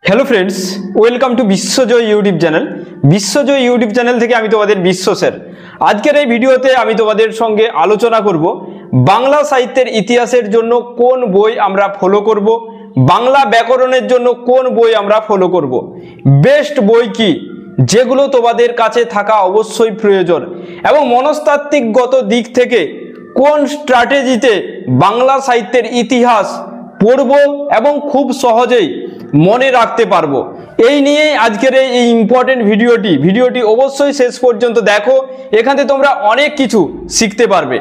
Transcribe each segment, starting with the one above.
Hello friends welcome to Vishwajay YouTube channel. Vishwajay YouTube channel থেকে আমি তোমাদের বিশ্ব স্যার। আজকের এই ভিডিওতে আমি তোমাদের সঙ্গে আলোচনা করব বাংলা সাহিত্যের ইতিহাসের জন্য কোন বই আমরা ফলো করব, বাংলা ব্যাকরণের জন্য কোন বই আমরা ফলো করব, বেস্ট বই কি যেগুলো তোমাদের কাছে থাকা অবশ্যই প্রয়োজন এবং মনস্তাত্ত্বিকগত দিক থেকে কোন স্ট্র্যাটেজিতে বাংলা সাহিত্যের ইতিহাস পড়ব এবং খুব সহজেই মনে রাখতে পারবো, এই নিয়েই আজকের এই ইম্পর্টেন্ট ভিডিওটি অবশ্যই শেষ পর্যন্ত দেখো। এখানে তোমরা অনেক কিছু শিখতে পারবে।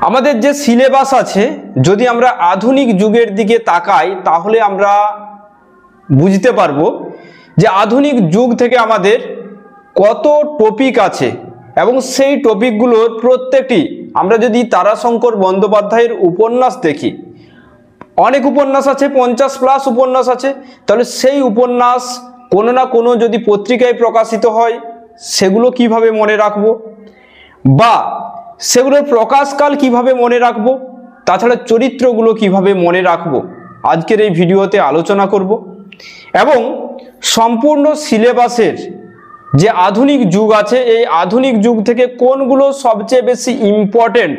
আমাদের যে সিলেবাস আছে, যদি আমরা আধুনিক যুগের দিকে তাকাই তাহলে আমরা বুঝতে পারবো যে আধুনিক যুগ থেকে আমাদের কত টপিক আছে এবং সেই টপিকগুলোর প্রত্যেকটি আমরা যদি তারাশঙ্কর বন্দ্যোপাধ্যায়ের উপন্যাস দেখি, অনেক উপন্যাস আছে, 50+ উপন্যাস আছে, তাহলে সেই উপন্যাস কোনো না কোনো যদি পত্রিকায় প্রকাশিত হয় সেগুলো কিভাবে মনে রাখব বা সেগুলোর প্রকাশকাল কিভাবে মনে রাখব, তাছাড়া চরিত্রগুলো কিভাবে মনে রাখব, আজকের এই ভিডিওতে আলোচনা করব। এবং সম্পূর্ণ সিলেবাসের যে আধুনিক যুগ আছে, এই আধুনিক যুগ থেকে কোনগুলো সবচেয়ে বেশি ইম্পর্টেন্ট,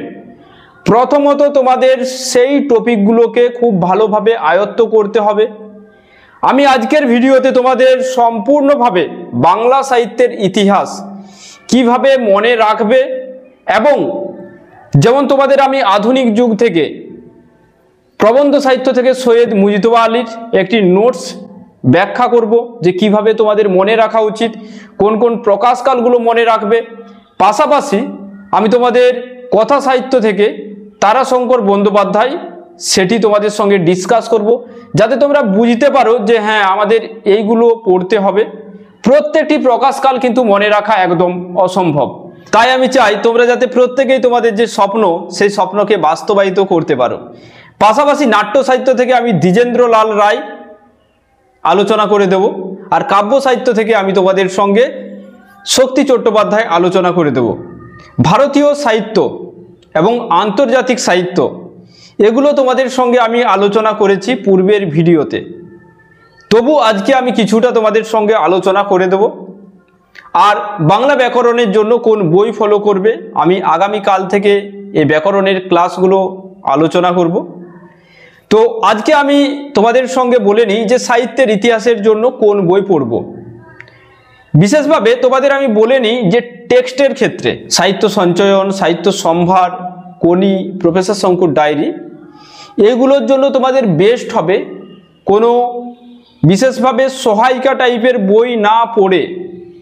প্রথমত তোমাদের সেই টপিকগুলোকে খুব ভালোভাবে আয়ত্ত করতে হবে। আমি আজকের ভিডিওতে তোমাদের সম্পূর্ণভাবে বাংলা সাহিত্যের ইতিহাস কিভাবে মনে রাখবে এবং যেমন তোমাদের আমি আধুনিক যুগ থেকে প্রবন্ধ সাহিত্য থেকে সৈয়দ মুজতবা আলীর একটি নোটস ব্যাখ্যা করব যে কিভাবে তোমাদের মনে রাখা উচিত, কোন কোন প্রকাশকালগুলো মনে রাখবে। পাশাপাশি আমি তোমাদের কথা সাহিত্য থেকে তারাশঙ্কর বন্দ্যোপাধ্যায় সেটি তোমাদের সঙ্গে ডিসকাস করব, যাতে তোমরা বুঝতে পারো যে হ্যাঁ আমাদের এইগুলো পড়তে হবে। প্রত্যেকটি প্রকাশকাল কিন্তু মনে রাখা একদম অসম্ভব, তাই আমি চাই তোমরা যাতে প্রত্যেকেই তোমাদের যে স্বপ্ন সেই স্বপ্নকে বাস্তবায়িত করতে পারো। পাশাপাশি নাট্য সাহিত্য থেকে আমি দ্বিজেন্দ্রলাল রায় আলোচনা করে দেব, আর কাব্য সাহিত্য থেকে আমি তোমাদের সঙ্গে শক্তি চট্টোপাধ্যায় আলোচনা করে দেব। ভারতীয় সাহিত্য এবং আন্তর্জাতিক সাহিত্য এগুলো তোমাদের সঙ্গে আমি আলোচনা করেছি পূর্বের ভিডিওতে, তবু আজকে আমি কিছুটা তোমাদের সঙ্গে আলোচনা করে দেব। আর বাংলা ব্যাকরণের জন্য কোন বই ফলো করবে, আমি আগামীকাল থেকে এই ব্যাকরণের ক্লাসগুলো আলোচনা করব। তো আজকে আমি তোমাদের সঙ্গে বলে নিই যে সাহিত্যের ইতিহাসের জন্য কোন বই পড়ব। বিশেষভাবে তোমাদের আমি বলে নিই যে টেক্সটের ক্ষেত্রে সাহিত্য সঞ্চয়ন, সাহিত্য সম্ভার, কোনি, প্রফেসর শঙ্কুর ডায়েরি, এইগুলোর জন্য তোমাদের বেস্ট হবে কোনো বিশেষভাবে সহায়িকা টাইপের বই না পড়ে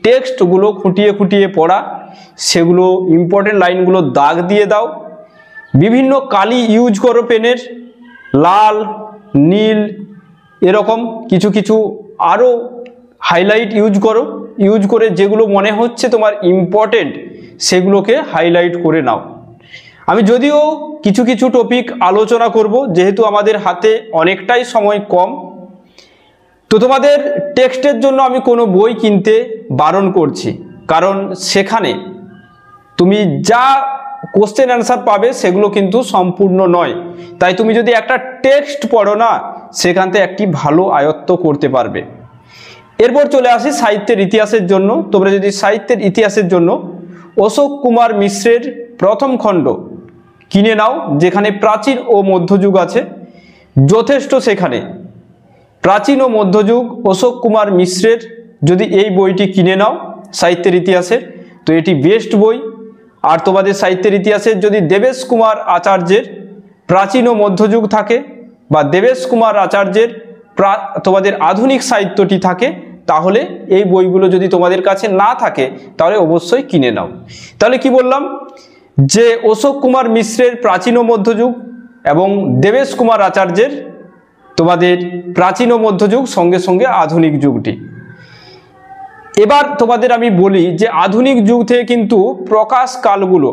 টেক্সটগুলো খুঁটিয়ে খুঁটিয়ে পড়া, সেগুলো ইম্পর্টেন্ট লাইনগুলো দাগ দিয়ে দাও, বিভিন্ন কালি ইউজ করো পেনের, লাল, নীল, এরকম কিছু কিছু আরও হাইলাইট ইউজ করে যেগুলো মনে হচ্ছে তোমার ইম্পর্টেন্ট সেগুলোকে হাইলাইট করে নাও। আমি যদিও কিছু কিছু টপিক আলোচনা করব, যেহেতু আমাদের হাতে অনেকটাই সময় কম, তো তোমাদের টেক্সটের জন্য আমি কোনো বই কিনতে বারণ করছি, কারণ সেখানে তুমি যা কোশ্চেন অ্যান্সার পাবে সেগুলো কিন্তু সম্পূর্ণ নয়। তাই তুমি যদি একটা টেক্সট পড়ো না, সেখান থেকে একটি ভালো আয়ত্ত করতে পারবে। এরপর চলে আসি সাহিত্যের ইতিহাসের জন্য। তোমরা যদি সাহিত্যের ইতিহাসের জন্য অশোক কুমার মিশ্রের প্রথম খণ্ড কিনে নাও, যেখানে প্রাচীন ও মধ্যযুগ আছে যথেষ্ট, সেখানে প্রাচীন ও মধ্যযুগ অশোক কুমার মিশ্রের যদি এই বইটি কিনে নাও সাহিত্যের ইতিহাসের, তো এটি বেস্ট বই। আর তোমাদের সাহিত্যের ইতিহাসের যদি দেবেশ কুমার আচার্যের প্রাচীন ও মধ্যযুগ থাকে বা দেবেশ কুমার আচার্যের তোমাদের আধুনিক সাহিত্যটি থাকে, তাহলে এই বইগুলো যদি তোমাদের কাছে না থাকে তাহলে অবশ্যই কিনে নাও। তাহলে কি বললাম যে অশোক কুমার মিশ্রের প্রাচীন ও মধ্যযুগ এবং দেবেশ কুমার আচার্যের তোমাদের প্রাচীন ও মধ্যযুগ, সঙ্গে সঙ্গে আধুনিক যুগটি। এবার তোমাদের আমি বলি যে আধুনিক যুগ থেকে কিন্তু প্রকাশকালগুলো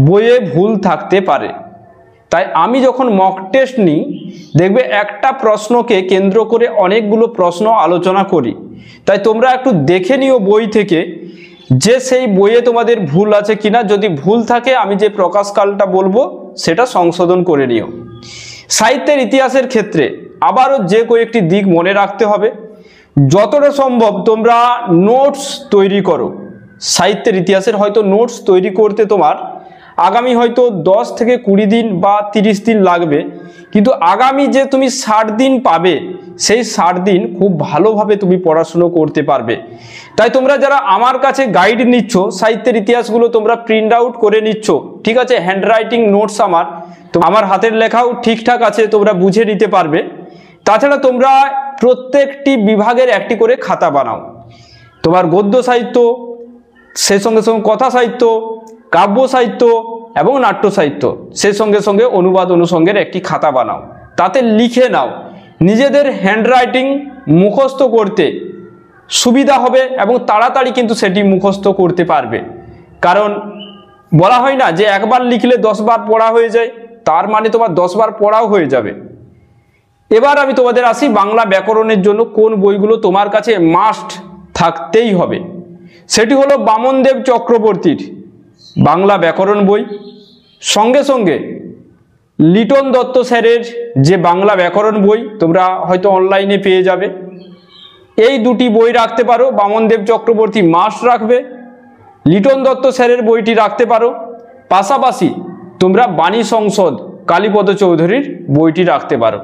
বইয়ে ভুল থাকতে পারে। তাই আমি যখন মক টেস্ট নিই, দেখবে একটা প্রশ্নকে কেন্দ্র করে অনেকগুলো প্রশ্ন আলোচনা করি, তাই তোমরা একটু দেখে নিও বই থেকে যে সেই বইয়ে তোমাদের ভুল আছে কিনা। যদি ভুল থাকে আমি যে প্রকাশকালটা বলবো সেটা সংশোধন করে নিও। সাহিত্যের ইতিহাসের ক্ষেত্রে আবারও যে কয়েকটি দিক মনে রাখতে হবে। যতটা সম্ভব তোমরা নোটস তৈরি করো। সাহিত্যের ইতিহাসের হয়তো নোটস তৈরি করতে তোমার আগামী হয়তো 10 থেকে 20 দিন বা 30 দিন লাগবে, কিন্তু আগামী যে তুমি 60 দিন পাবে সেই 60 দিন খুব ভালোভাবে তুমি পড়াশুনো করতে পারবে। তাই তোমরা যারা আমার কাছে গাইড নিচ্ছ, সাহিত্যের ইতিহাসগুলো তোমরা প্রিন্ট আউট করে নিচ্ছ, ঠিক আছে, হ্যান্ডরাইটিং নোটস আমার হাতের লেখাও ঠিকঠাক আছে, তোমরা বুঝে নিতে পারবে। তাছাড়া তোমরা প্রত্যেকটি বিভাগের একটি করে খাতা বানাও। তোমার গদ্য সাহিত্য, সেই সঙ্গে সঙ্গে কথা সাহিত্য, কাব্য সাহিত্য এবং নাট্য সাহিত্য, সেই সঙ্গে সঙ্গে অনুবাদ অনুষঙ্গের একটি খাতা বানাও। তাতে লিখে নাও, নিজেদের হ্যান্ডরাইটিং মুখস্থ করতে সুবিধা হবে এবং তাড়াতাড়ি কিন্তু সেটি মুখস্থ করতে পারবে। কারণ বলা হয় না যে একবার লিখলে 10 বার পড়া হয়ে যায়, তার মানে তোমার 10 বার পড়াও হয়ে যাবে। এবার আমি তোমাদের আসি বাংলা ব্যাকরণের জন্য কোন বইগুলো তোমার কাছে মাস্ট থাকতেই হবে। সেটি হলো বামনদেব চক্রবর্তীর বাংলা ব্যাকরণ বই, সঙ্গে সঙ্গে লিটন দত্ত স্যারের যে বাংলা ব্যাকরণ বই তোমরা হয়তো অনলাইনে পেয়ে যাবে। এই দুটি বই রাখতে পারো। বামনদেব চক্রবর্তী মাস্ট রাখবে, লিটন দত্ত স্যারের বইটি রাখতে পারো। পাশাপাশি তোমরা বাণী সংসদ কালীপদ চৌধুরীর বইটি রাখতে পারো।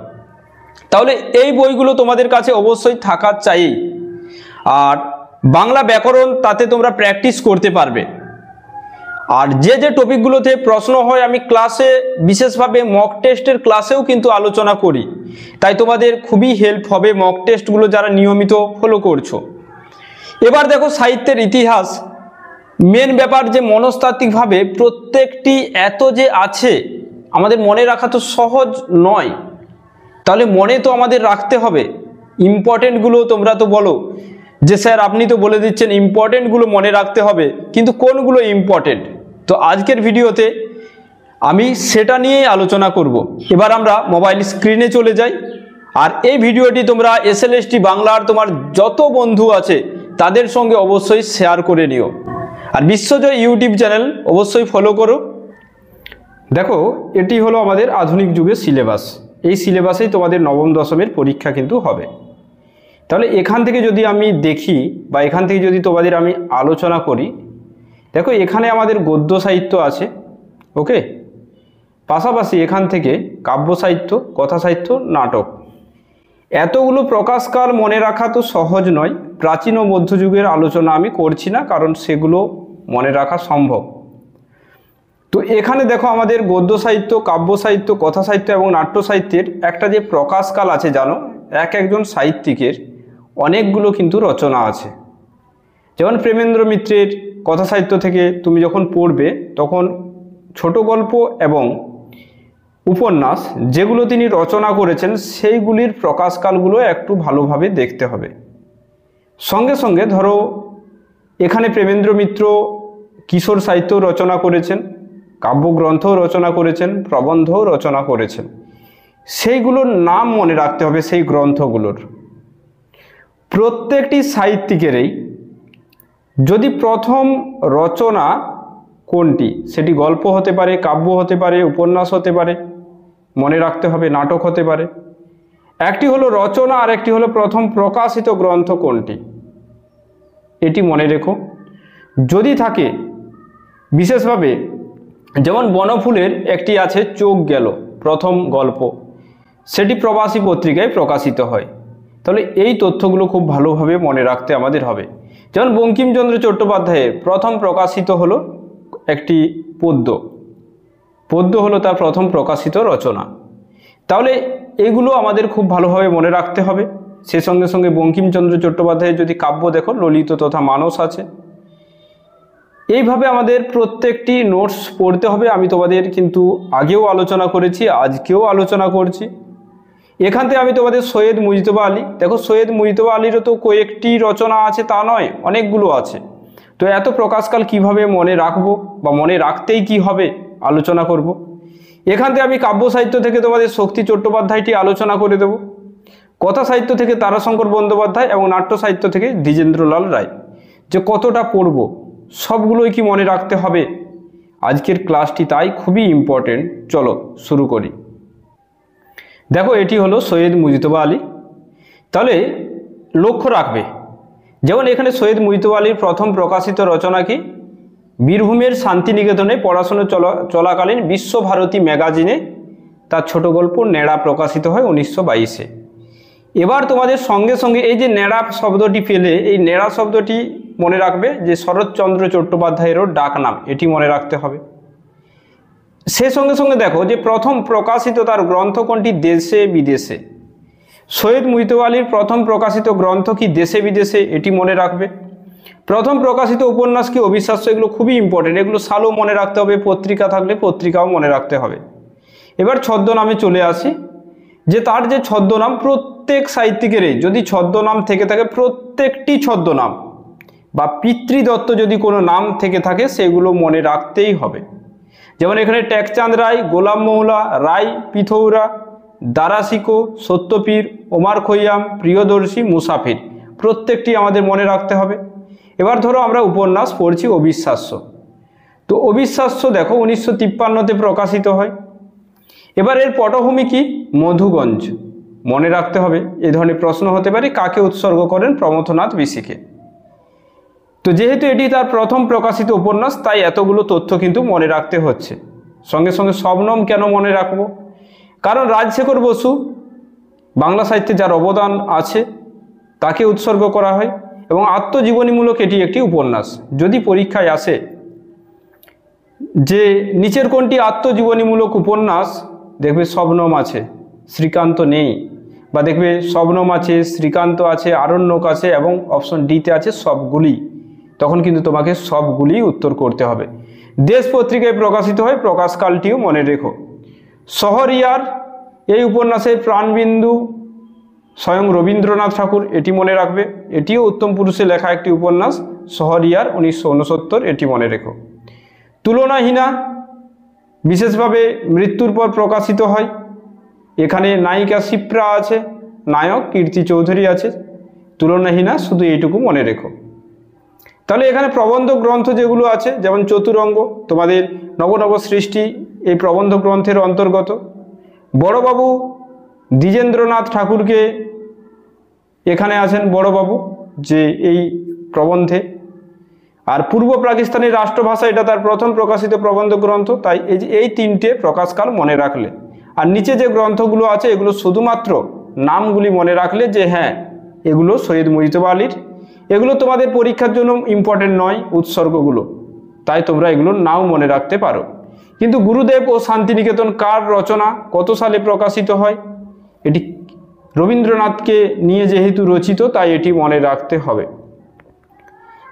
তাহলে এই বইগুলো তোমাদের কাছে অবশ্যই থাকা চাই। আর বাংলা ব্যাকরণ তাতে তোমরা প্র্যাকটিস করতে পারবে। আর যে যে টপিকগুলোতে প্রশ্ন হয় আমি ক্লাসে বিশেষভাবে মক টেস্টের ক্লাসেও কিন্তু আলোচনা করি, তাই তোমাদের খুবই হেল্প হবে মক টেস্টগুলো যারা নিয়মিত ফলো করছো। এবার দেখো সাহিত্যের ইতিহাস মেন ব্যাপার যে মনস্তাত্ত্বিকভাবে প্রত্যেকটি এত যে আছে আমাদের মনে রাখা তো সহজ নয়। তাহলে মনে তো আমাদের রাখতে হবে ইম্পর্টেন্টগুলো। তোমরা তো বলো যে স্যার আপনি তো বলে দিচ্ছেন ইম্পর্টেন্টগুলো মনে রাখতে হবে, কিন্তু কোনগুলো ইম্পর্টেন্ট? তো আজকের ভিডিওতে আমি সেটা নিয়েই আলোচনা করব। এবার আমরা মোবাইল স্ক্রিনে চলে যাই, আর এই ভিডিওটি তোমরা SLST বাংলার তোমার যত বন্ধু আছে তাদের সঙ্গে অবশ্যই শেয়ার করে নিও। আর বিশ্বজয় ইউটিউব চ্যানেল অবশ্যই ফলো করো। দেখো এটি হলো আমাদের আধুনিক যুগের সিলেবাস। এই সিলেবাসেই তোমাদের নবম দশমের পরীক্ষা কিন্তু হবে। তাহলে এখান থেকে যদি আমি দেখি বা এখান থেকে যদি তোমাদের আমি আলোচনা করি, দেখো এখানে আমাদের গদ্য সাহিত্য আছে, ওকে। পাশাপাশি এখান থেকে কাব্য সাহিত্য, কথা সাহিত্য, নাটক। এতগুলো প্রকাশকাল মনে রাখা তো সহজ নয়। প্রাচীন ও মধ্যযুগের আলোচনা আমি করছি না, কারণ সেগুলো মনে রাখা সম্ভব। তো এখানে দেখো আমাদের গদ্য সাহিত্য, কাব্য সাহিত্য, কথা সাহিত্য এবং নাট্য সাহিত্যের একটা যে প্রকাশকাল আছে জানো, একজন সাহিত্যিকের অনেকগুলো কিন্তু রচনা আছে। যেমন প্রেমেন্দ্র মিত্রের কথা সাহিত্য থেকে তুমি যখন পড়বে তখন ছোট গল্প এবং উপন্যাস যেগুলো তিনি রচনা করেছেন সেইগুলির প্রকাশকালগুলো একটু ভালোভাবে দেখতে হবে। সঙ্গে সঙ্গে ধরো এখানে প্রেমেন্দ্র মিত্র কিশোর সাহিত্য রচনা করেছেন, কাব্যগ্রন্থও রচনা করেছেন, প্রবন্ধও রচনা করেছেন। সেইগুলোর নাম মনে রাখতে হবে। সেই গ্রন্থগুলোর প্রত্যেকটি সাহিত্যিকেরই যদি প্রথম রচনা কোনটি, সেটি গল্প হতে পারে, কাব্য হতে পারে, উপন্যাস হতে পারে, মনে রাখতে হবে, নাটক হতে পারে। একটি হলো রচনা আর একটি হলো প্রথম প্রকাশিত গ্রন্থ কোনটি, এটি মনে রেখো। যদি থাকে বিশেষভাবে, যেমন বনফুলের একটি আছে চোখ গেল প্রথম গল্প, সেটি প্রবাসী পত্রিকায় প্রকাশিত হয়। তাহলে এই তথ্যগুলো খুব ভালোভাবে মনে রাখতে আমাদের হবে। যেমন বঙ্কিমচন্দ্র চট্টোপাধ্যায়ের প্রথম প্রকাশিত হলো একটি পদ্য হলো তার প্রথম প্রকাশিত রচনা। তাহলে এগুলো আমাদের খুব ভালোভাবে মনে রাখতে হবে। সে সঙ্গে সঙ্গে বঙ্কিমচন্দ্র চট্টোপাধ্যায়ের যদি কাব্য দেখো, ললিত তথা মানস আছে। এইভাবে আমাদের প্রত্যেকটি নোটস পড়তে হবে। আমি তোমাদের কিন্তু আগেও আলোচনা করেছি, আজকেও আলোচনা করছি। এখান থেকে আমি তোমাদের সৈয়দ মুজতবা আলী, দেখো সৈয়দ মুজতবা আলীরও তো কয়েকটি রচনা আছে তা নয়, অনেকগুলো আছে। তো এত প্রকাশকাল কিভাবে মনে রাখবো বা মনে রাখতেই কি হবে আলোচনা করব। এখান থেকে আমি কাব্য সাহিত্য থেকে তোমাদের শক্তি চট্টোপাধ্যায়টি আলোচনা করে দেব, কথা সাহিত্য থেকে তারাশঙ্কর বন্দ্যোপাধ্যায় এবং নাট্য সাহিত্য থেকে দ্বিজেন্দ্রলাল রায়। যে কতটা পড়ব, সবগুলোই কি মনে রাখতে হবে। আজকের ক্লাসটি তাই খুবই ইম্পর্টেন্ট। চলো শুরু করি। দেখো এটি হলো সৈয়দ মুজতবা আলী। তাহলে লক্ষ্য রাখবে। যেমন এখানে সৈয়দ মুজতবা আলীর প্রথম প্রকাশিত রচনা কি? বীরভূমের শান্তিনিকেতনে পড়াশোনা চলাকালীন বিশ্বভারতী ম্যাগাজিনে তার ছোট গল্প নেড়া প্রকাশিত হয় 1922-এ। এবার তোমাদের সঙ্গে সঙ্গে এই যে নেড়া শব্দটি পেলে, এই নেড়া শব্দটি মনে রাখবে যে শরৎচন্দ্র চট্টোপাধ্যায়েরও ডাক নাম, এটি মনে রাখতে হবে। সে সঙ্গে সঙ্গে দেখো যে প্রথম প্রকাশিত তার গ্রন্থ কোনটি? দেশে বিদেশে। সৈয়দ মুজতবা আলীর প্রথম প্রকাশিত গ্রন্থ কি? দেশে বিদেশে, এটি মনে রাখবে। প্রথম প্রকাশিত উপন্যাস কি? অবিশ্বাস্য। এগুলো খুবই ইম্পর্টেন্ট, এগুলো সালও মনে রাখতে হবে, পত্রিকা থাকলে পত্রিকাও মনে রাখতে হবে। এবার ছদ্মনামে চলে আসি, যে তার যে ছদ্মনাম, প্রত্যেক সাহিত্যিকেরই যদি ছদ্মনাম থেকে থাকে, প্রত্যেকটি ছদ্মনাম বা পিতৃদত্ত যদি কোনো নাম থেকে থাকে সেগুলো মনে রাখতেই হবে। যেমন এখানে টেকচাঁদ রায়, গোলাম মৌলা, রায় পিথৌরা, দারাশিকো, সত্যপীর, ওমার খৈয়াম, প্রিয়দর্শী, মুসাফির, প্রত্যেকটি আমাদের মনে রাখতে হবে। এবার ধরো আমরা উপন্যাস পড়ছি অবিশ্বাস্য, তো অবিশ্বাস্য দেখো 1953-তে প্রকাশিত হয়। এবার এর পটভূমি কি? মধুগঞ্জ, মনে রাখতে হবে। এই ধরনের প্রশ্ন হতে পারে, কাকে উৎসর্গ করেন? প্রমথনাথ ঋষিকে। তো যেহেতু এটি তার প্রথম প্রকাশিত উপন্যাস, তাই এতগুলো তথ্য কিন্তু মনে রাখতে হচ্ছে। সঙ্গে সঙ্গে শবনম কেন মনে রাখবো? কারণ রাজশেখর বসু বাংলা সাহিত্যে যার অবদান আছে তাকে উৎসর্গ করা হয়, এবং আত্মজীবনীমূলক এটি একটি উপন্যাস। যদি পরীক্ষায় আসে যে নিচের কোনটি আত্মজীবনীমূলক উপন্যাস, দেখবে শবনম আছে, শ্রীকান্ত নেই, বা দেখবে শবনম আছে, শ্রীকান্ত আছে, আরণ্যক আছে, এবং অপশন ডিতে আছে সবগুলি, তখন কিন্তু তোমাকে সবগুলি উত্তর করতে হবে। দেশ পত্রিকায় প্রকাশিত হয়, প্রকাশকালটিও মনে রেখো। শহরিয়ার এই উপন্যাসের প্রাণবিন্দু স্বয়ং রবীন্দ্রনাথ ঠাকুর, এটি মনে রাখবে। এটিও উত্তম পুরুষে লেখা একটি উপন্যাস, শহরিয়ার 1969, এটি মনে রেখো। তুলনাহীনা বিশেষভাবে মৃত্যুর পর প্রকাশিত হয়, এখানে নায়িকা শিপ্রা আছে, নায়ক কীর্তি চৌধুরী আছে। তুলনাহীনা শুধু এইটুকু মনে রেখো। তাহলে এখানে প্রবন্ধ গ্রন্থ যেগুলো আছে, যেমন চতুরঙ্গ, তোমাদের নবনব সৃষ্টি এই প্রবন্ধ গ্রন্থের অন্তর্গত। বড়বাবু দ্বিজেন্দ্রনাথ ঠাকুরকে এখানে আছেন বড়বাবু, যে এই প্রবন্ধে। আর পূর্ব পাকিস্তানের রাষ্ট্রভাষা, এটা তার প্রথম প্রকাশিত প্রবন্ধ গ্রন্থ। তাই এই তিনটে প্রকাশকাল মনে রাখলে, আর নিচে যে গ্রন্থগুলো আছে এগুলো শুধুমাত্র নামগুলি মনে রাখলে যে হ্যাঁ এগুলো সৈয়দ মুজতবা আলীর। এগুলো তোমাদের পরীক্ষার জন্য ইম্পর্টেন্ট নয় উৎসর্গগুলো, তাই তোমরা এগুলো নাও মনে রাখতে পারো। কিন্তু গুরুদেব ও শান্তিনিকেতন কার রচনা, কত সালে প্রকাশিত হয়? এটি রবীন্দ্রনাথকে নিয়ে যেহেতু রচিত, তাই এটি মনে রাখতে হবে।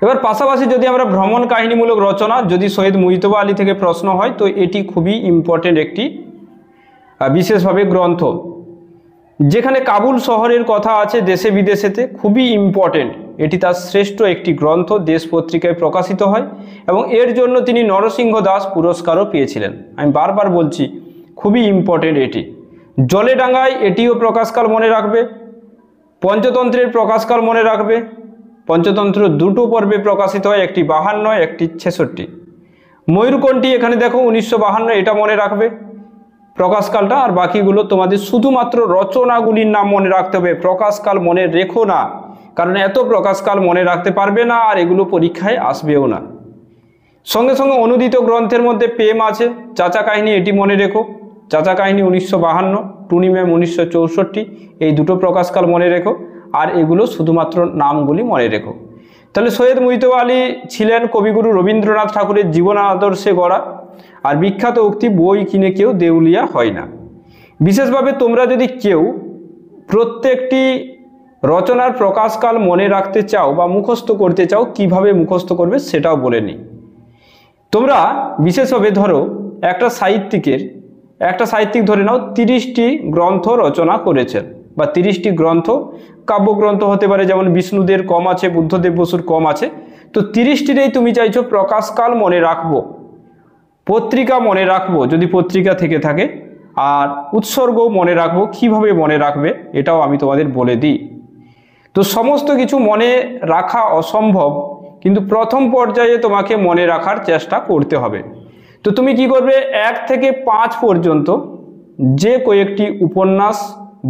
এবার পাশাপাশি যদি আমরা ভ্রমণ কাহিনীমূলক রচনা, যদি সৈয়দ মুজতবা আলী থেকে প্রশ্ন হয়, তো এটি খুবই ইম্পর্টেন্ট একটি বিশেষভাবে গ্রন্থ, যেখানে কাবুল শহরের কথা আছে দেশে বিদেশেতে, খুবই ইম্পর্টেন্ট। এটি তার শ্রেষ্ঠ একটি গ্রন্থ, দেশ পত্রিকায় প্রকাশিত হয়, এবং এর জন্য তিনি নরসিংহ দাস পুরস্কারও পেয়েছিলেন। আমি বারবার বলছি খুবই ইম্পর্টেন্ট এটি। জলেডাঙ্গায়, এটিও প্রকাশকাল মনে রাখবে। পঞ্চতন্ত্রের প্রকাশকাল মনে রাখবে। পঞ্চতন্ত্র দুটো পর্বে প্রকাশিত হয়, একটি 52, একটি 66। ময়ূরকণ্ঠী এখানে দেখো 1952, এটা মনে রাখবে প্রকাশকালটা। আর বাকিগুলো তোমাদের শুধুমাত্র রচনাগুলির নাম মনে রাখতে হবে, প্রকাশকাল মনে রেখো না, কারণ এত প্রকাশকাল মনে রাখতে পারবে না, আর এগুলো পরীক্ষায় আসবেও না। সঙ্গে সঙ্গে অনুদিত গ্রন্থের মধ্যে প্রেম আছে, চাচা কাহিনী, এটি মনে রেখো। চাচা কাহিনী 1952, টুনি ম্যাম 1964, এই দুটো প্রকাশকাল মনে রেখো। আর এগুলো শুধুমাত্র নামগুলি মনে রেখো। তাহলে সৈয়দ মুজতবা আলী ছিলেন কবিগুরু রবীন্দ্রনাথ ঠাকুরের জীবন আদর্শে গড়া, আর বিখ্যাত উক্তি বই কিনে কেউ দেউলিয়া হয় না। বিশেষভাবে তোমরা যদি কেউ প্রত্যেকটি রচনার প্রকাশকাল মনে রাখতে চাও বা মুখস্থ করতে চাও, কিভাবে মুখস্থ করবে সেটাও বলে নিই। তোমরা বিশেষভাবে ধরো একটা সাহিত্যিক ধরে নাও 30টি গ্রন্থ রচনা করেছেন, বা 30টি গ্রন্থ, কাব্যগ্রন্থ হতে পারে, যেমন বিষ্ণুদের কম আছে, বুদ্ধদেব বসুর কম আছে। তো 30টিরই তুমি চাইছো প্রকাশকাল মনে রাখবো, পত্রিকা মনে রাখবো যদি পত্রিকা থেকে থাকে, আর উৎসর্গ মনে রাখবো। কিভাবে মনে রাখবে এটাও আমি তোমাদের বলে দিই। তো সমস্ত কিছু মনে রাখা অসম্ভব, কিন্তু প্রথম পর্যায়ে তোমাকে মনে রাখার চেষ্টা করতে হবে। তো তুমি কি করবে, 1 থেকে 5 পর্যন্ত যে কয়েকটি উপন্যাস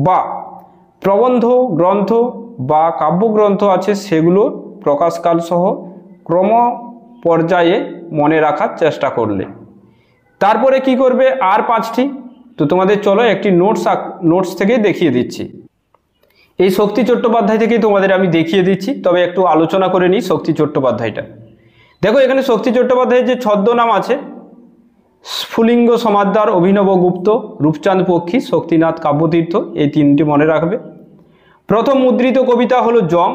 বা প্রবন্ধ গ্রন্থ বা কাব্যগ্রন্থ আছে সেগুলো প্রকাশকাল সহ ক্রম পর্যায়ে মনে রাখার চেষ্টা করলে। তারপরে কি করবে আর 5টি, তো তোমাদের চলো একটি নোটস থেকে দেখিয়ে দিচ্ছি। এই শক্তি চট্টোপাধ্যায় থেকেই তোমাদের আমি দেখিয়ে দিচ্ছি, তবে একটু আলোচনা করে নিই শক্তি চট্টোপাধ্যায়টা। দেখো এখানে শক্তি চট্টোপাধ্যায়ের যে ছদ্মনাম আছে স্ফুলিঙ্গ সমাদ্দার, অভিনব গুপ্ত, রূপচাঁদ পক্ষী, শক্তিনাথ কাব্যতীর্থ, এই 3টি মনে রাখবে। প্রথম মুদ্রিত কবিতা হলো জং,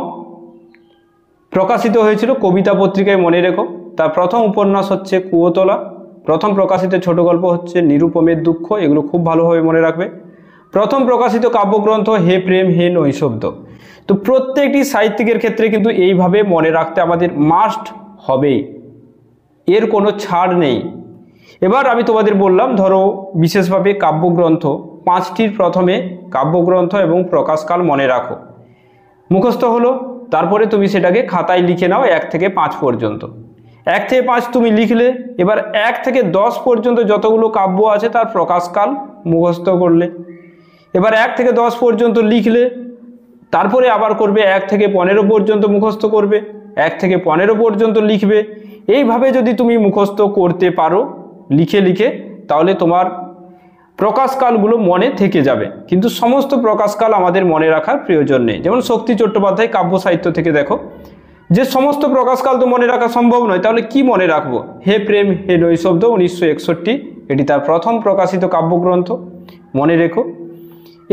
প্রকাশিত হয়েছিল কবিতা পত্রিকায়, মনে রেখো। তার প্রথম উপন্যাস হচ্ছে কুয়োতলা, প্রথম প্রকাশিত ছোট গল্প হচ্ছে নিরুপমের দুঃখ, এগুলো খুব ভালোভাবে মনে রাখবে। প্রথম প্রকাশিত কাব্যগ্রন্থ হে প্রেম হে নৈশব্দ। তো প্রত্যেকটি সাহিত্যিকের ক্ষেত্রে কিন্তু এইভাবে মনে রাখতে আমাদের মাস্ট হবে, এর কোনো ছাড় নেই। এবার আমি তোমাদের বললাম ধরো বিশেষভাবে কাব্যগ্রন্থ 5টির প্রথমে কাব্যগ্রন্থ এবং প্রকাশকাল মনে রাখো, মুখস্থ হলো। তারপরে তুমি সেটাকে খাতায় লিখে নাও 1 থেকে 5 পর্যন্ত। 1 থেকে 5 তুমি লিখলে, এবার 1 থেকে 10 পর্যন্ত যতগুলো কাব্য আছে তার প্রকাশকাল মুখস্থ করলে। এবার 1 থেকে 10 পর্যন্ত লিখলে, তারপরে আবার করবে 1 থেকে 15 পর্যন্ত মুখস্থ করবে, 1 থেকে 15 পর্যন্ত লিখবে। এইভাবে যদি তুমি মুখস্থ করতে পারো লিখে লিখে, তাহলে তোমার প্রকাশকালগুলো মনে থেকে যাবে। কিন্তু সমস্ত প্রকাশকাল আমাদের মনে রাখার প্রয়োজন নেই। যেমন শক্তি চট্টোপাধ্যায় কাব্য সাহিত্য থেকে দেখো যে সমস্ত প্রকাশকাল তো মনে রাখা সম্ভব নয়, তাহলে কি মনে রাখবো? হে প্রেম হে নৈশব্দ 1961, এটি তার প্রথম প্রকাশিত কাব্যগ্রন্থ, মনে রেখো।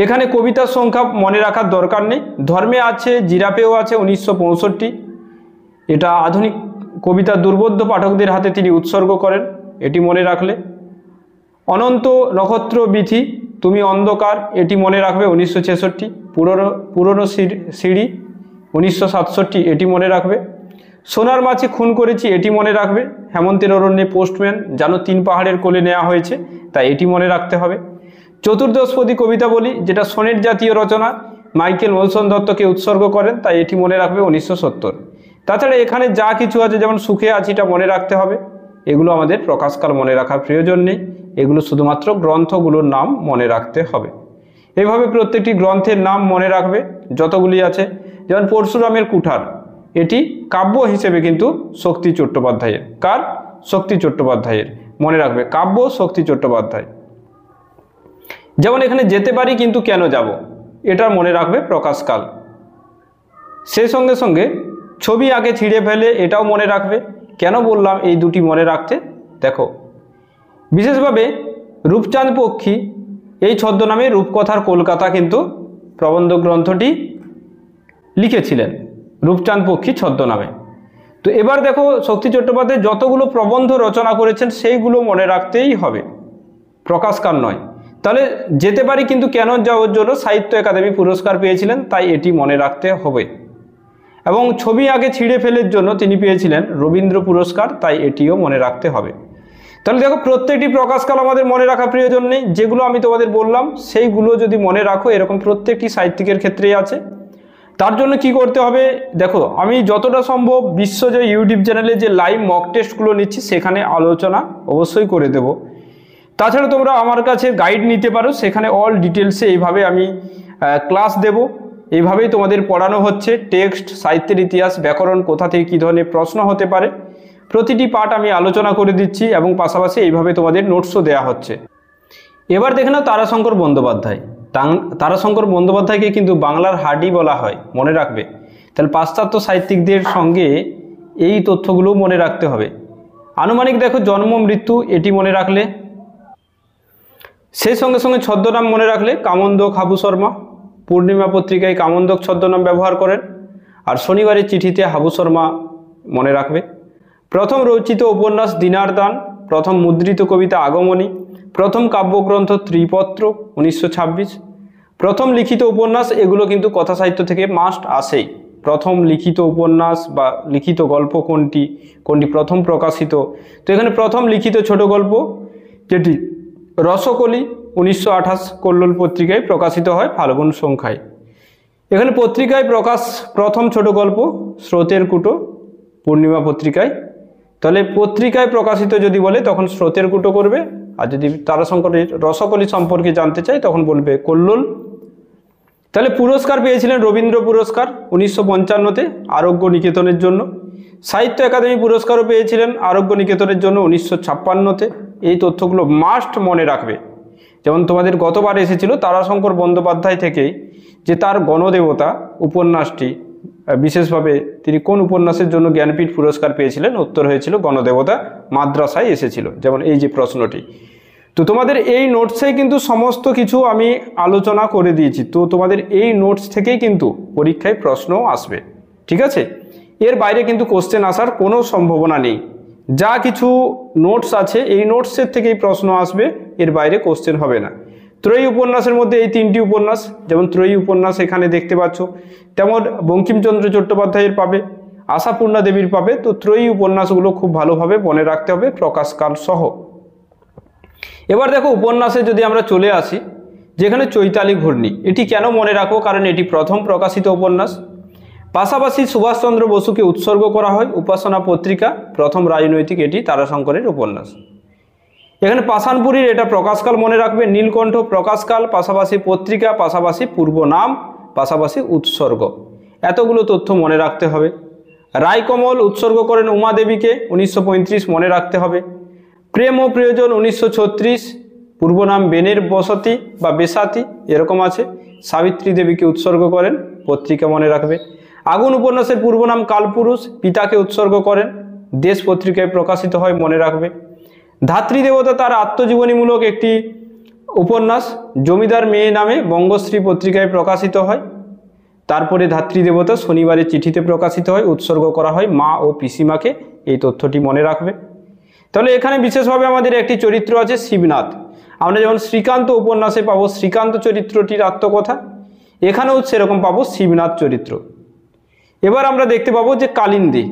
এখানে কবিতার সংখ্যা মনে রাখার দরকার নেই। ধর্মে আছে, জিরাপেও আছে 1965, এটা আধুনিক কবিতা দুর্বোধ্য পাঠকদের হাতে তিনি উৎসর্গ করেন, এটি মনে রাখলে। অনন্ত নক্ষত্র বিথি তুমি অন্ধকার, এটি মনে রাখবে 1966। পুরনো সিঁড়ি 1967, এটি মনে রাখবে। সোনার মাছি খুন করেছি, এটি মনে রাখবে। হেমন্তের অরণ্যে পোস্টম্যান জানো 3 পাহাড়ের কোলে নেওয়া হয়েছে, তাই এটি মনে রাখতে হবে। চতুর্দশপদী কবিতা বলি, যেটা সোনেট জাতীয় রচনা, মাইকেল মধুসূদন দত্তকে উৎসর্গ করেন, তাই এটি মনে রাখবে 1970। তাছাড়া এখানে যা কিছু আছে যেমন সুখে আছিটা মনে রাখতে হবে, এগুলো আমাদের প্রকাশকাল মনে রাখার প্রয়োজন নেই, এগুলো শুধুমাত্র গ্রন্থগুলোর নাম মনে রাখতে হবে। এইভাবে প্রত্যেকটি গ্রন্থের নাম মনে রাখবে যতগুলি আছে। যেমন পরশুরামের কুঠার, এটি কাব্য হিসেবে কিন্তু শক্তি চট্টোপাধ্যায়ের। কার? শক্তি চট্টোপাধ্যায়ের, মনে রাখবে কাব্য শক্তি চট্টোপাধ্যায়। যেমন এখানে যেতে পারি কিন্তু কেন যাব, এটা মনে রাখবে প্রকাশকাল। সেই সঙ্গে সঙ্গে ছবি আগে ছিঁড়ে ফেলে, এটাও মনে রাখবে। কেন বললাম এই দুটি মনে রাখতে? দেখো বিশেষভাবে রূপচাঁদ পক্ষী এই ছদ্মনামে রূপকথার কলকাতা কিন্তু প্রবন্ধ গ্রন্থটি লিখেছিলেন রূপচাঁদ পক্ষী ছদ্মনামে। তো এবার দেখো শক্তি চট্টোপাধ্যায় যতগুলো প্রবন্ধ রচনা করেছেন সেইগুলো মনে রাখতেই হবে, প্রকাশকাল নয়। তাহলে যেতে পারি কিন্তু কেন যাওয়ার জন্য সাহিত্য একাডেমি পুরস্কার পেয়েছিলেন, তাই এটি মনে রাখতে হবে। এবং ছবি আগে ছিঁড়ে ফেলের জন্য তিনি পেয়েছিলেন রবীন্দ্র পুরস্কার, তাই এটিও মনে রাখতে হবে। তাহলে দেখো প্রত্যেকটি প্রকাশকাল আমাদের মনে রাখা প্রয়োজন নেই, যেগুলো আমি তোমাদের বললাম সেইগুলো যদি মনে রাখো, এরকম প্রত্যেকটি সাহিত্যিকের ক্ষেত্রেই আছে। তার জন্য কি করতে হবে? দেখো আমি যতটা সম্ভব বিশ্বজয় ইউটিউব চ্যানেলে যে লাইভ মক টেস্টগুলো নিচ্ছি সেখানে আলোচনা অবশ্যই করে দেব। তাছাড়া তোমরা আমার কাছে গাইড নিতে পারো, সেখানে অল ডিটেলসে এইভাবে আমি ক্লাস দেব। এইভাবেই তোমাদের পড়ানো হচ্ছে টেক্সট, সাহিত্যের ইতিহাস, ব্যাকরণ, কোথা থেকে কী ধরনের প্রশ্ন হতে পারে প্রতিটি পার্ট আমি আলোচনা করে দিচ্ছি, এবং পাশাপাশি এইভাবে তোমাদের নোটসও দেওয়া হচ্ছে। এবার দেখে নাও তারাশঙ্কর বন্দ্যোপাধ্যায়। তারাশঙ্কর বন্দ্যোপাধ্যায়কে কিন্তু বাংলার হার্ডি বলা হয়, মনে রাখবে। তাহলে পাশ্চাত্য সাহিত্যিকদের সঙ্গে এই তথ্যগুলো মনে রাখতে হবে। আনুমানিক দেখো জন্ম মৃত্যু, এটি মনে রাখলে। সেই সঙ্গে সঙ্গে ছদ্মনাম মনে রাখলে কামন্দক হাবু শর্মা, পূর্ণিমা পত্রিকায় কামন্দক ছদ্মনাম ব্যবহার করেন, আর শনিবারের চিঠিতে হাবু শর্মা মনে রাখবে। প্রথম রচিত উপন্যাস দিনার দান, প্রথম মুদ্রিত কবিতা আগমনী, প্রথম কাব্যগ্রন্থ ত্রিপত্র 1926, প্রথম লিখিত উপন্যাস, এগুলো কিন্তু কথা সাহিত্য থেকে মাস্ট আসেই। প্রথম লিখিত উপন্যাস বা লিখিত গল্প কোনটি প্রথম প্রকাশিত, তো এখানে প্রথম লিখিত ছোট গল্প যেটি রসকলি 1928 কল্লোল পত্রিকায় প্রকাশিত হয় ফাল্গুন সংখ্যায়। এখানে পত্রিকায় প্রকাশ প্রথম ছোট গল্প স্রোতের কুটো পূর্ণিমা পত্রিকায়। তাহলে পত্রিকায় প্রকাশিত যদি বলে তখন স্রোতের কুটো করবে, আর যদি তারাশঙ্করের রসকলি সম্পর্কে জানতে চাই তখন বলবে কল্লোল। তাহলে পুরস্কার পেয়েছিলেন রবীন্দ্র পুরস্কার 1955-তে আরোগ্য নিকেতনের জন্য, সাহিত্য একাডেমি পুরস্কারও পেয়েছিলেন আরোগ্য নিকেতনের জন্য 1956-তে। এই তথ্যগুলো মাস্ট মনে রাখবে। যেমন তোমাদের গতবার এসেছিল তারাশঙ্কর বন্দ্যোপাধ্যায় থেকেই যে তার গণদেবতা উপন্যাসটি, বিশেষভাবে তিনি কোন উপন্যাসের জন্য জ্ঞানপীঠ পুরস্কার পেয়েছিলেন, উত্তর হয়েছিল গণদেবতা, মাদ্রাসায় এসেছিল, যেমন এই যে প্রশ্নটি। তো তোমাদের এই নোটসেই কিন্তু সমস্ত কিছু আমি আলোচনা করে দিয়েছি, তো তোমাদের এই নোটস থেকেই কিন্তু পরীক্ষায় প্রশ্ন আসবে, ঠিক আছে? এর বাইরে কিন্তু কোশ্চেন আসার কোনো সম্ভাবনা নেই। যা কিছু নোটস আছে এই নোটসের থেকেই প্রশ্ন আসবে, এর বাইরে কোশ্চেন হবে না। ত্রয়ী উপন্যাসের মধ্যে এই 3টি উপন্যাস, যেমন ত্রয়ী উপন্যাস এখানে দেখতে পাচ্ছ, তেমন বঙ্কিমচন্দ্র চট্টোপাধ্যায়ের পাবে, আশাপূর্ণা দেবীর পাবে। তো ত্রয়ী উপন্যাসগুলো খুব ভালোভাবে মনে রাখতে হবে প্রকাশকাল সহ। এবার দেখো উপন্যাসে যদি আমরা চলে আসি, যেখানে চৈতালি ঘূর্ণি, এটি কেন মনে রাখো? কারণ এটি প্রথম প্রকাশিত উপন্যাস। পাশাপাশি সুভাষচন্দ্র বসুকে উৎসর্গ করা হয়। উপাসনা পত্রিকা প্রথম রাজনৈতিক, এটি তারাশঙ্করের উপন্যাস। এখানে পাষাণপুরীর এটা প্রকাশকাল মনে রাখবে, নীলকণ্ঠ প্রকাশকাল, পাশাপাশি পত্রিকা, পাশাপাশি পূর্ব নাম, পাশাপাশি উৎসর্গ, এতগুলো তথ্য মনে রাখতে হবে। রায়কমল উৎসর্গ করেন উমাদেবীকে 1935 মনে রাখতে হবে। প্রেম ও প্রিয়জন 1936, পূর্ব নাম বেনের বসতি বা বেসাতি এরকম আছে, সাবিত্রী দেবীকে উৎসর্গ করেন, পত্রিকা মনে রাখবে। আগুন উপন্যাসের পূর্ব নাম কালপুরুষ, পিতাকে উৎসর্গ করেন, দেশ পত্রিকায় প্রকাশিত হয়, মনে রাখবে। ধাত্রী দেবতা তার আত্মজীবনীমূলক একটি উপন্যাস, জমিদার মেয়ে নামে বঙ্গশ্রী পত্রিকায় প্রকাশিত হয়। তারপরে ধাত্রী দেবতা শনিবারের চিঠিতে প্রকাশিত হয়, উৎসর্গ করা হয় মা ও পিসিমাকে, এই তথ্যটি মনে রাখবে। তাহলে এখানে বিশেষভাবে আমাদের একটি চরিত্র আছে শিবনাথ। আমরা যেমন শ্রীকান্ত উপন্যাসে পাবো শ্রীকান্ত চরিত্রটির আত্মকথা, এখানেও সেরকম পাবো শিবনাথ চরিত্র। এবার আমরা দেখতে পাবো যে কালিন্দী।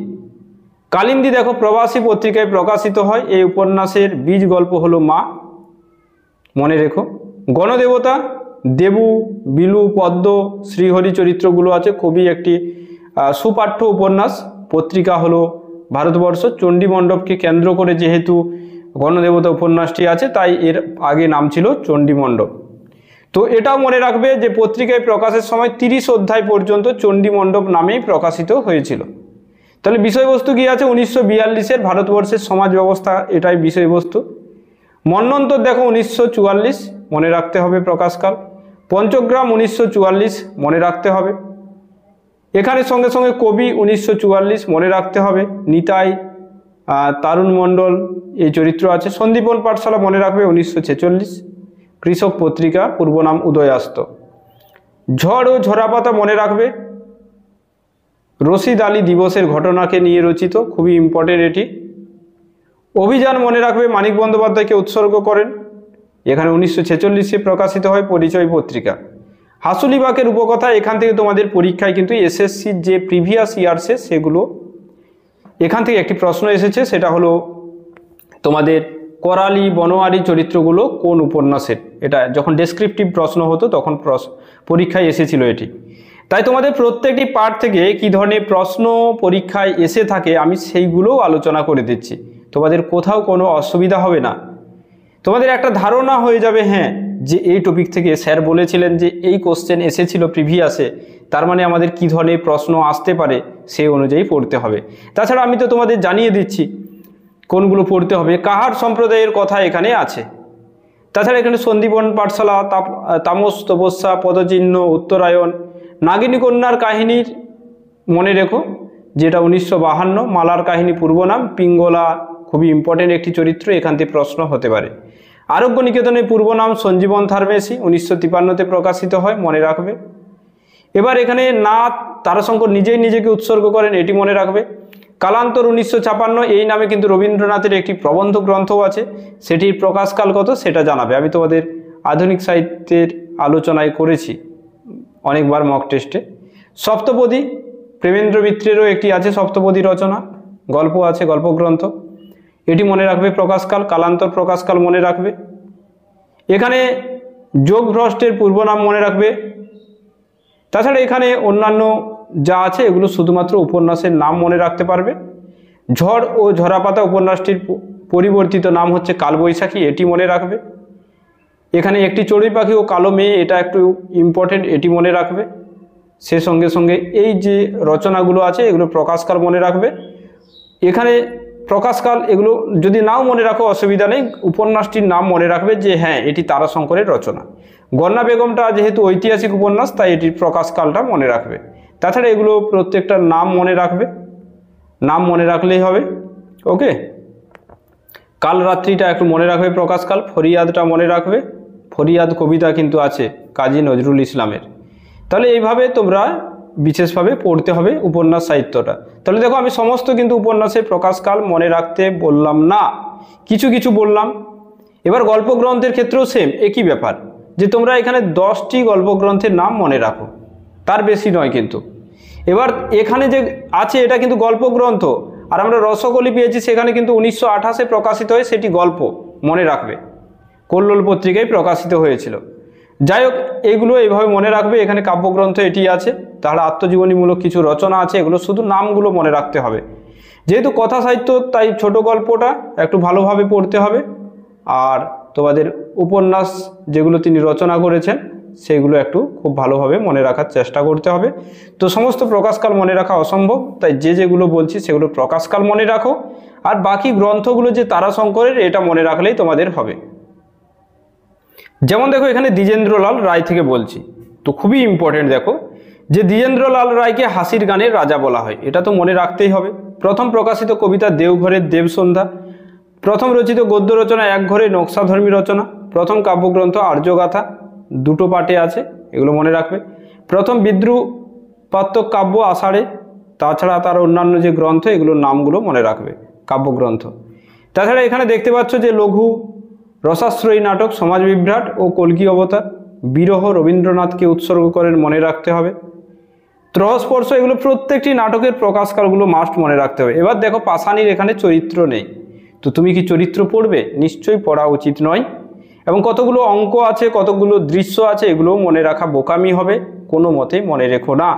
কালিন্দী দেখো প্রবাসী পত্রিকায় প্রকাশিত হয়, এই উপন্যাসের বীজ গল্প হলো মা, মনে রেখো। গণদেবতা দেবু, বিলু, পদ্ম, শ্রীহরি চরিত্রগুলো আছে, খুবই একটি সুপাঠ্য উপন্যাস। পত্রিকা হলো ভারতবর্ষ, চণ্ডীমণ্ডপকে কেন্দ্র করে যেহেতু গণদেবতা উপন্যাসটি আছে তাই এর আগে নাম ছিল চণ্ডীমণ্ডপ। তো এটাও মনে রাখবে যে পত্রিকায় প্রকাশের সময় 30 অধ্যায় পর্যন্ত চণ্ডীমণ্ডপ নামেই প্রকাশিত হয়েছিল। তাহলে বিষয়বস্তু কি আছে? 1942-এর ভারতবর্ষের সমাজ ব্যবস্থা, এটাই বিষয়বস্তু। মন্বন্তর দেখো 1944 মনে রাখতে হবে প্রকাশকাল। পঞ্চগ্রাম 1944 মনে রাখতে হবে। এখানে সঙ্গে সঙ্গে কবি 1944 মনে রাখতে হবে। নিতাই, তারুণ মণ্ডল এই চরিত্র আছে। সন্দীপন পাঠশালা মনে রাখবে 1946। কৃষক পত্রিকা পূর্ব নাম উদয়াস্ত। ঝড় ও ঝরাপাতা মনে রাখবে, রশিদ আলী দিবসের ঘটনাকে নিয়ে রচিত, খুবই ইম্পর্টেন্ট এটি। অভিযান মনে রাখবে মানিক বন্দ্যোপাধ্যায়কে উৎসর্গ করেন, এখানে 1946-এ প্রকাশিত হয় পরিচয় পত্রিকা। হাসুলিবাগের উপকথা, এখান থেকে তোমাদের পরীক্ষায় কিন্তু এসএসসির যে প্রিভিয়াস ইয়ার্সে সেগুলো এখান থেকে একটি প্রশ্ন এসেছে, সেটা হলো তোমাদের করালি বনোয়ারি চরিত্রগুলো কোন উপন্যাসের। এটা যখন ডেসক্রিপটিভ প্রশ্ন হতো তখন পরীক্ষায় এসেছিল এটি। তাই তোমাদের প্রত্যেকটি পার্ট থেকে কি ধরনের প্রশ্ন পরীক্ষায় এসে থাকে আমি সেইগুলোও আলোচনা করে দিচ্ছি, তোমাদের কোথাও কোনো অসুবিধা হবে না। তোমাদের একটা ধারণা হয়ে যাবে, হ্যাঁ যে এই টপিক থেকে স্যার বলেছিলেন যে এই কোশ্চেন এসেছিল প্রিভিয়াসে, তার মানে আমাদের কি ধরনের প্রশ্ন আসতে পারে সেই অনুযায়ী পড়তে হবে। তাছাড়া আমি তো তোমাদের জানিয়ে দিচ্ছি কোনগুলো পড়তে হবে। কাহার সম্প্রদায়ের কথা এখানে আছে। তাছাড়া এখানে সন্দীপন পাঠশালা, তামস তপস্যা, পদচিহ্ন, উত্তরায়ণ, নাগিনী কন্যার কাহিনীর মনে রেখো যেটা 1952, মালার কাহিনী পূর্ব নাম, পিঙ্গলা খুবই ইম্পর্টেন্ট একটি চরিত্র, এখান থেকে প্রশ্ন হতে পারে। আরোগ্য নিকেতনের পূর্ব নাম সঞ্জীবন ফার্মেসি, 1953-তে প্রকাশিত হয়, মনে রাখবে। এবার এখানে নাথ তারাশঙ্কর নিজেই নিজেকে উৎসর্গ করেন, এটি মনে রাখবে। কালান্তর 1956, এই নামে কিন্তু রবীন্দ্রনাথের একটি প্রবন্ধ গ্রন্থও আছে, সেটির প্রকাশকাল কত সেটা জানাবে। আমি তোমাদের আধুনিক সাহিত্যের আলোচনায় করেছি অনেকবার মক টেস্টে। সপ্তপদী প্রেমেন্দ্র মিত্রেরও একটি আছে, সপ্তপদী রচনা, গল্প আছে, গল্পগ্রন্থ, এটি মনে রাখবে প্রকাশকাল। কালান্তর প্রকাশকাল মনে রাখবে। এখানে যোগভ্রষ্টের পূর্ব নাম মনে রাখবে। তাছাড়া এখানে অন্যান্য যা আছে এগুলো শুধুমাত্র উপন্যাসের নাম মনে রাখতে পারবে। ঝড় ও ঝরাপাতা উপন্যাসটির পরিবর্তিত নাম হচ্ছে কালবৈশাখী, এটি মনে রাখবে। এখানে একটি চড়ুই পাখি ও কালো মেয়ে, এটা একটু ইম্পর্টেন্ট, এটি মনে রাখবে। সে সঙ্গে সঙ্গে এই যে রচনাগুলো আছে এগুলো প্রকাশকাল মনে রাখবে। এখানে প্রকাশকাল এগুলো যদি নাও মনে রাখো অসুবিধা নেই, উপন্যাসটির নাম মনে রাখবে যে হ্যাঁ এটি তারাশঙ্করের রচনা। গন্না বেগমটা যেহেতু ঐতিহাসিক উপন্যাস তাই এটির প্রকাশকালটা মনে রাখবে। তাছাড়া এগুলো প্রত্যেকটার নাম মনে রাখবে, নাম মনে রাখলেই হবে। ওকে, কালরাত্রিটা একটু মনে রাখবে প্রকাশকাল। ফরিয়াদটা মনে রাখবে, ফরিয়াদ কবিতা কিন্তু আছে কাজী নজরুল ইসলামের। তাহলে এইভাবে তোমরা বিশেষভাবে পড়তে হবে উপন্যাস সাহিত্যটা। তাহলে দেখো আমি সমস্ত কিন্তু উপন্যাসের প্রকাশকাল মনে রাখতে বললাম না, কিছু কিছু বললাম। এবার গল্পগ্রন্থের ক্ষেত্রেও সেম একই ব্যাপার, যে তোমরা এখানে 10টি গল্পগ্রন্থের নাম মনে রাখো, তার বেশি নয় কিন্তু। এবার এখানে যে আছে এটা কিন্তু গল্পগ্রন্থ, আর আমরা রসকলি পেয়েছি সেখানে কিন্তু 1928-এ প্রকাশিত হয়ে সেটি গল্প, মনে রাখবে, কল্লোল পত্রিকায় প্রকাশিত হয়েছিল। যাই হোক, এগুলো এইভাবে মনে রাখবে। এখানে কাব্যগ্রন্থ এটি আছে, তাহলে আত্মজীবনীমূলক কিছু রচনা আছে, এগুলো শুধু নামগুলো মনে রাখতে হবে। যেহেতু কথা সাহিত্য তাই ছোট গল্পটা একটু ভালোভাবে পড়তে হবে, আর তোমাদের উপন্যাস যেগুলো তিনি রচনা করেছেন সেগুলো একটু খুব ভালোভাবে মনে রাখার চেষ্টা করতে হবে। তো সমস্ত প্রকাশকাল মনে রাখা অসম্ভব, তাই যেগুলো বলছি সেগুলো প্রকাশকাল মনে রাখো, আর বাকি গ্রন্থগুলো যে তারাশঙ্করের এটা মনে রাখলেই তোমাদের হবে। যেমন দেখো এখানে দ্বিজেন্দ্রলাল রায় থেকে বলছি, তো খুবই ইম্পর্টেন্ট। দেখো যে দ্বিজেন্দ্রলাল রায়কে হাসির গানের রাজা বলা হয়, এটা তো মনে রাখতেই হবে। প্রথম প্রকাশিত কবিতা দেওঘরের দেবসন্ধ্যা, প্রথম রচিত গদ্য রচনা এক ঘরে নকশাধর্মী রচনা, প্রথম কাব্যগ্রন্থ আর্যগাথা, 2টো পাঠে আছে, এগুলো মনে রাখবে। প্রথম বিদ্রুপাত্মক কাব্য আষাঢ়ে, তাছাড়া তার অন্যান্য যে গ্রন্থ এগুলোর নামগুলো মনে রাখবে, কাব্যগ্রন্থ। তাছাড়া এখানে দেখতে পাচ্ছ যে লঘু রসাশ্রয়ী নাটক সমাজ বিভ্রাট ও কল্কি অবতার, বিরহ রবীন্দ্রনাথকে উৎসর্গ করেন, মনে রাখতে হবে। ত্রহস্পর্শ, এগুলো প্রত্যেকটি নাটকের প্রকাশকালগুলো মাস্ট মনে রাখতে হবে। এবার দেখো পাষাণীর এখানে চরিত্র নেই, তো তুমি কি চরিত্র পড়বে? নিশ্চয়ই পড়া উচিত নয়। এবং কতগুলো অঙ্ক আছে, কতগুলো দৃশ্য আছে, এগুলোও মনে রাখা বোকামি হবে, কোনো মতেই মনে রেখো না।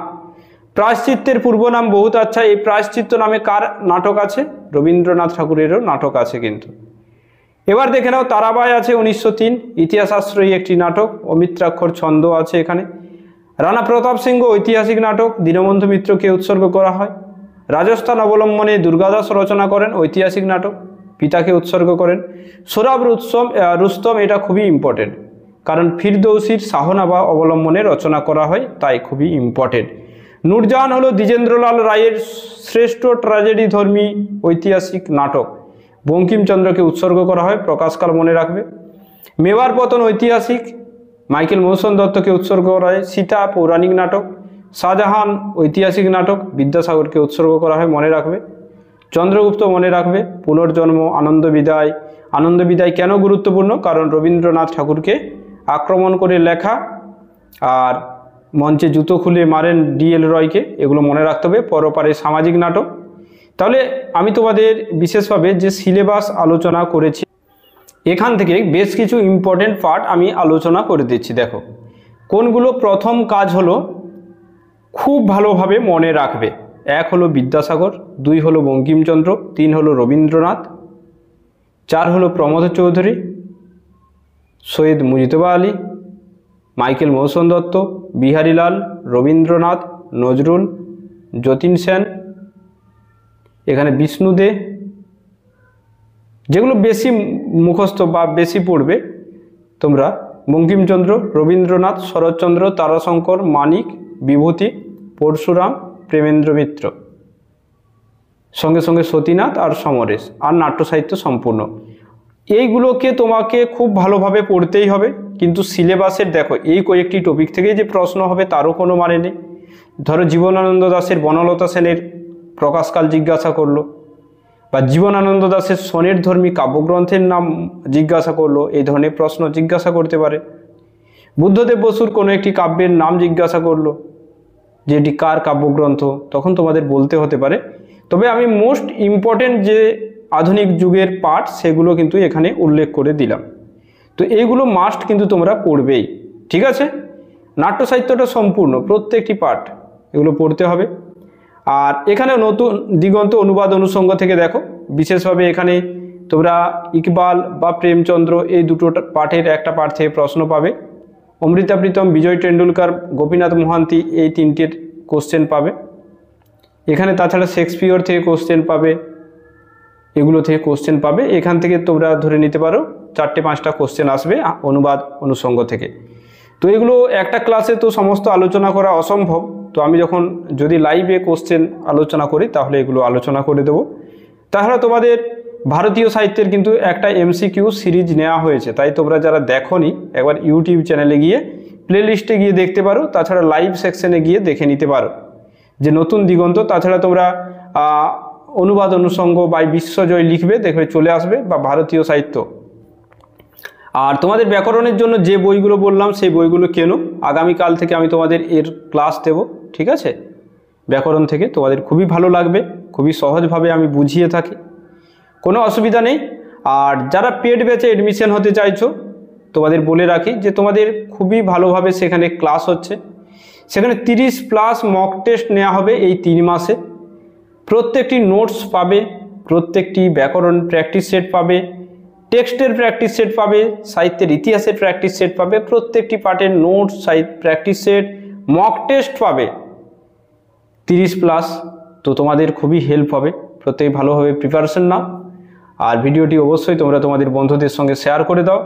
প্রায়শ্চিত্তের পূর্ব নাম বহুত আচ্ছা, এই প্রায়শ্চিত্ত নামে কার নাটক আছে? রবীন্দ্রনাথ ঠাকুরেরও নাটক আছে কিন্তু। এবার দেখে নাও তারাবাই আছে 1903, ইতিহাসাশ্রয়ী একটি নাটক, অমিত্রাক্ষর ছন্দ আছে এখানে। রানা প্রতাপ সিংহ ঐতিহাসিক নাটক, দীনবন্ধু মিত্রকে উৎসর্গ করা হয়। রাজস্থান অবলম্বনে দুর্গাদাস রচনা করেন, ঐতিহাসিক নাটক, পিতাকে উৎসর্গ করেন। সোহরাব রুস্তম, এটা খুবই ইম্পর্টেন্ট, কারণ ফিরদৌসির শাহনাবা অবলম্বনে রচনা করা হয়, তাই খুবই ইম্পর্টেন্ট। নূরজাহান হলো দ্বিজেন্দ্রলাল রায়ের শ্রেষ্ঠ ট্র্যাজেডি ধর্মী ঐতিহাসিক নাটক, বঙ্কিমচন্দ্রকে উৎসর্গ করা হয়, প্রকাশকাল মনে রাখবে। মেওয়ার পতন ঐতিহাসিক, মাইকেল মধুসূদন দত্তকে উৎসর্গ করা হয়। সীতা পৌরাণিক নাটক। শাহজাহান ঐতিহাসিক নাটক, বিদ্যাসাগরকে উৎসর্গ করা হয়, মনে রাখবে। চন্দ্রগুপ্ত মনে রাখবে। পুনর্জন্ম, আনন্দ বিদায়। আনন্দ বিদায় কেন গুরুত্বপূর্ণ? কারণ রবীন্দ্রনাথ ঠাকুরকে আক্রমণ করে লেখা, আর মঞ্চে জুতো খুলে মারেন ডিএল রয়কে, এগুলো মনে রাখতে হবে। পরপারে সামাজিক নাটক। তাহলে আমি তোমাদের বিশেষভাবে যে সিলেবাস আলোচনা করেছি এখান থেকে বেশ কিছু ইম্পর্টেন্ট পার্ট আমি আলোচনা করে দিচ্ছি। দেখো কোনগুলো। প্রথম কাজ হলো খুব ভালোভাবে মনে রাখবে। 1 হলো বিদ্যাসাগর, 2 হলো বঙ্কিমচন্দ্র, 3 হলো রবীন্দ্রনাথ, 4 হলো প্রমোদ চৌধুরী, সৈয়দ মুজতবা আলী, মাইকেল মধুসূদন দত্ত, বিহারীলাল, রবীন্দ্রনাথ, নজরুল, যতীন সেন, এখানে বিষ্ণু দে। যেগুলো বেশি মুখস্থ বা বেশি পড়বে তোমরা, বঙ্কিমচন্দ্র, রবীন্দ্রনাথ, শরৎচন্দ্র, তারাশঙ্কর, মানিক, বিভূতি, পরশুরাম, প্রেমেন্দ্র মিত্র, সঙ্গে সঙ্গে সতীনাথ আর সমরেশ, আর নাট্য সাহিত্য সম্পূর্ণ। এইগুলোকে তোমাকে খুব ভালোভাবে পড়তেই হবে, কিন্তু সিলেবাসের দেখো এই কয়েকটি টপিক থেকেই যে প্রশ্ন হবে তারও কোনো মানে নেই। ধরো জীবনানন্দ দাশের বনলতা সেনের প্রকাশকাল জিজ্ঞাসা করলো, বা জীবনানন্দ দাশের সনের ধর্মী কাব্যগ্রন্থের নাম জিজ্ঞাসা করলো, এই ধরনের প্রশ্ন জিজ্ঞাসা করতে পারে। বুদ্ধদেব বসুর কোনো একটি কাব্যের নাম জিজ্ঞাসা করলো, যে এটি কার কাব্যগ্রন্থ, তখন তোমাদের বলতে হতে পারে। তবে আমি মোস্ট ইম্পর্টেন্ট যে আধুনিক যুগের পাঠ সেগুলো কিন্তু এখানে উল্লেখ করে দিলাম। তো এইগুলো মাস্ট কিন্তু তোমরা পড়বেই, ঠিক আছে। নাট্য সাহিত্যটা সম্পূর্ণ প্রত্যেকটি পাঠ এগুলো পড়তে হবে। আর এখানে নতুন দিগন্ত অনুবাদ অনুষঙ্গ থেকে দেখো, বিশেষভাবে এখানে তোমরা ইকবাল বা প্রেমচন্দ্র এই দুটো পাঠের একটা পাঠ থেকে প্রশ্ন পাবে। অমৃতা প্রীতম, বিজয় টেন্ডুলকার, গোপীনাথ মোহান্তি এই তিনটের কোশ্চেন পাবে এখানে। তাছাড়া শেক্সপিয়র থেকে কোশ্চেন পাবে, এগুলো থেকে কোশ্চেন পাবে। এখান থেকে তোমরা ধরে নিতে পারো 4-5টা কোশ্চেন আসবে অনুবাদ অনুষঙ্গ থেকে। তো এগুলো একটা ক্লাসে তো সমস্ত আলোচনা করা অসম্ভব, তো আমি যখন যদি লাইভে কোশ্চেন আলোচনা করি তাহলে এগুলো আলোচনা করে দেব। তাছাড়া তোমাদের ভারতীয় সাহিত্যের কিন্তু একটা এমসিকিউ সিরিজ নেওয়া হয়েছে, তাই তোমরা যারা দেখোনি একবার ইউটিউব চ্যানেলে গিয়ে প্লেলিস্টে গিয়ে দেখতে পারো, তাছাড়া লাইভ সেকশনে গিয়ে দেখে নিতে পারো যে নতুন দিগন্ত। তাছাড়া তোমরা অনুবাদ অনুষঙ্গ বা বিশ্বজয় লিখবে, দেখবে চলে আসবে, বা ভারতীয় সাহিত্য। আর তোমাদের ব্যাকরণের জন্য যে বইগুলো বললাম সেই বইগুলো কেনো, আগামীকাল থেকে আমি তোমাদের এর ক্লাস দেব, ঠিক আছে? ব্যাকরণ থেকে তোমাদের খুবই ভালো লাগবে, খুবই সহজভাবে আমি বুঝিয়ে থাকি, কোনো অসুবিধা নেই। আর যারা পেড ব্যাচে এডমিশন হতে চাইছো তোমাদের বলে রাখি যে তোমাদের খুবই ভালোভাবে সেখানে ক্লাস হচ্ছে। সেখানে 30+ মক টেস্ট নেওয়া হবে এই 3 মাসে। প্রত্যেকটি নোটস পাবে, প্রত্যেকটি ব্যাকরণ প্র্যাকটিস সেট পাবে, টেক্সটের প্র্যাকটিস সেট পাবে, সাহিত্যের ইতিহাসের প্র্যাকটিস সেট পাবে, প্রত্যেকটি পার্টের নোটস, সাহিত্য প্র্যাকটিস সেট, মক টেস্ট পাবে 30+। তো তোমাদের খুবই হেল্প হবে, প্রত্যেকে ভালোভাবে প্রিপারেশন নাও। আর ভিডিওটি অবশ্যই তোমরা তোমাদের বন্ধুদের সঙ্গে শেয়ার করে দাও।